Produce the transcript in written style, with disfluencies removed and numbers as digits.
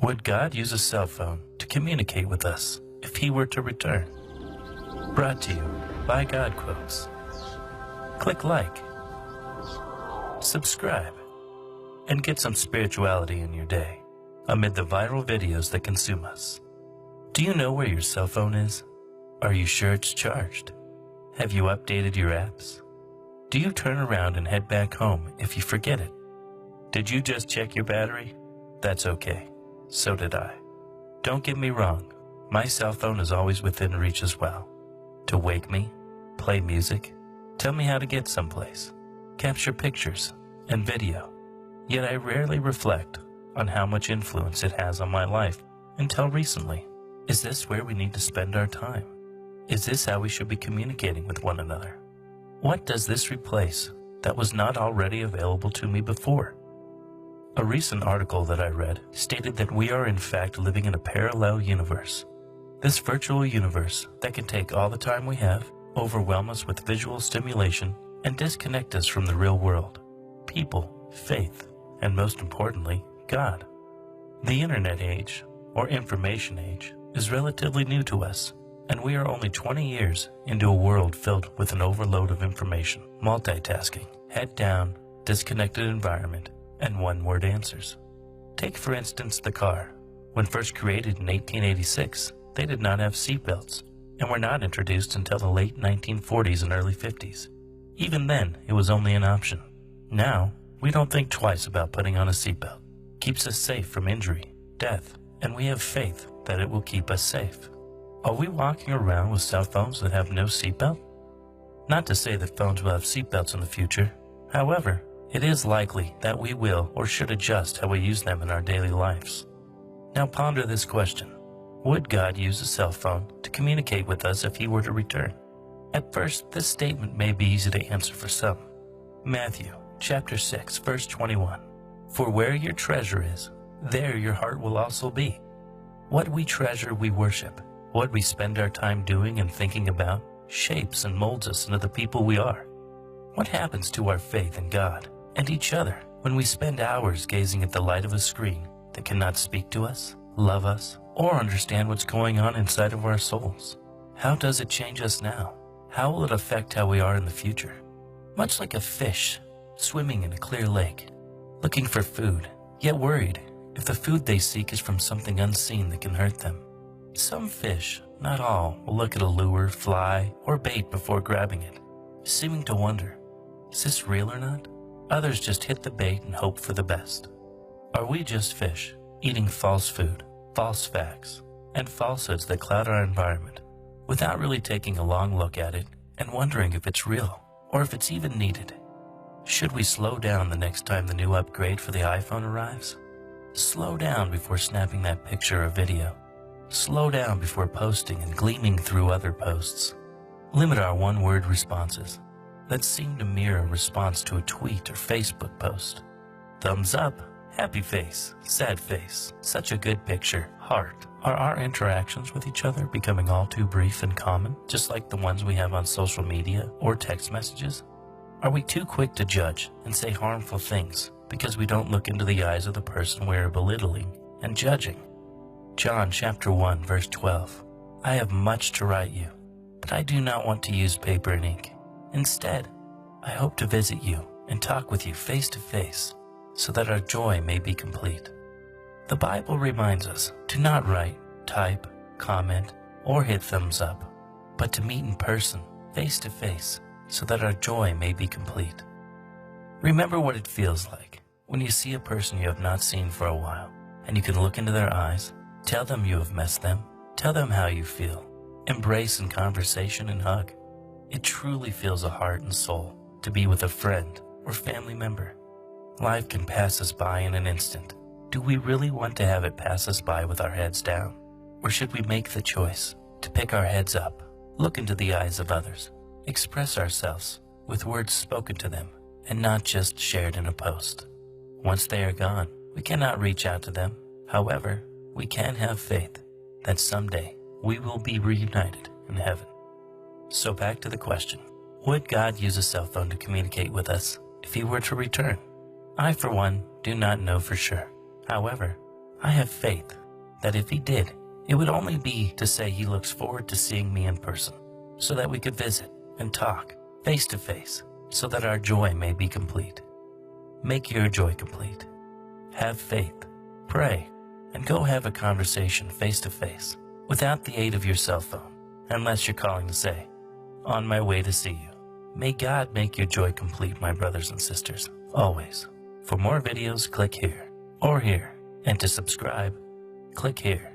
Would God use a cell phone to communicate with us if He were to return? Brought to you by God Quotes. Click like, subscribe, and get some spirituality in your day amid the viral videos that consume us. Do you know where your cell phone is? Are you sure it's charged? Have you updated your apps? Do you turn around and head back home if you forget it? Did you just check your battery? That's okay. So did I. Don't get me wrong, my cell phone is always within reach as well. To wake me, play music, tell me how to get someplace, capture pictures and video. Yet I rarely reflect on how much influence it has on my life until recently. Is this where we need to spend our time? Is this how we should be communicating with one another? What does this replace that was not already available to me before? A recent article that I read stated that we are in fact living in a parallel universe. This virtual universe that can take all the time we have, overwhelm us with visual stimulation, and disconnect us from the real world, people, faith, and most importantly, God. The internet age, or information age, is relatively new to us, and we are only 20 years into a world filled with an overload of information, multitasking, head down, disconnected environment, and one-word answers. Take for instance the car. When first created in 1886, they did not have seatbelts, and were not introduced until the late 1940s and early 50s. Even then, it was only an option. Now, we don't think twice about putting on a seatbelt. Keeps us safe from injury, death, and we have faith that it will keep us safe. Are we walking around with cell phones that have no seatbelt? Not to say that phones will have seatbelts in the future. However, it is likely that we will or should adjust how we use them in our daily lives. Now ponder this question. Would God use a cell phone to communicate with us if He were to return? At first, this statement may be easy to answer for some. Matthew chapter 6, verse 21. For where your treasure is, there your heart will also be. What we treasure we worship. What we spend our time doing and thinking about shapes and molds us into the people we are. What happens to our faith in God and each other when we spend hours gazing at the light of a screen that cannot speak to us, love us, or understand what's going on inside of our souls? How does it change us now? How will it affect how we are in the future? Much like a fish swimming in a clear lake, looking for food, yet worried if the food they seek is from something unseen that can hurt them. Some fish, not all, will look at a lure, fly, or bait before grabbing it, seeming to wonder, is this real or not? Others just hit the bait and hope for the best. Are we just fish, eating false food, false facts, and falsehoods that cloud our environment, without really taking a long look at it and wondering if it's real, or if it's even needed? Should we slow down the next time the new upgrade for the iPhone arrives? Slow down before snapping that picture or video. Slow down before posting and gleaming through other posts. Limit our one-word responses that seem to mirror a response to a tweet or Facebook post. Thumbs up, happy face, sad face, such a good picture, heart. Are our interactions with each other becoming all too brief and common, just like the ones we have on social media or text messages? Are we too quick to judge and say harmful things because we don't look into the eyes of the person we are belittling and judging? John chapter 1, verse 12. I have much to write you, but I do not want to use paper and ink. Instead, I hope to visit you and talk with you face to face so that our joy may be complete. The Bible reminds us to not write, type, comment, or hit thumbs up, but to meet in person, face to face, so that our joy may be complete. Remember what it feels like when you see a person you have not seen for a while, and you can look into their eyes, tell them you have missed them, tell them how you feel, embrace in conversation and hug. It truly fills a heart and soul to be with a friend or family member. Life can pass us by in an instant. Do we really want to have it pass us by with our heads down? Or should we make the choice to pick our heads up, look into the eyes of others, express ourselves with words spoken to them and not just shared in a post? Once they are gone, we cannot reach out to them. However, we can have faith that someday we will be reunited in heaven. So back to the question, would God use a cell phone to communicate with us if He were to return? I, for one, do not know for sure. However, I have faith that if he did, it would only be to say he looks forward to seeing me in person, so that we could visit and talk face to face, so that our joy may be complete. Make your joy complete. Have faith, pray, and go have a conversation face to face without the aid of your cell phone, unless you're calling to say, "On my way to see you." May God make your joy complete, my brothers and sisters, always. For more videos, click here or here, and to subscribe, click here.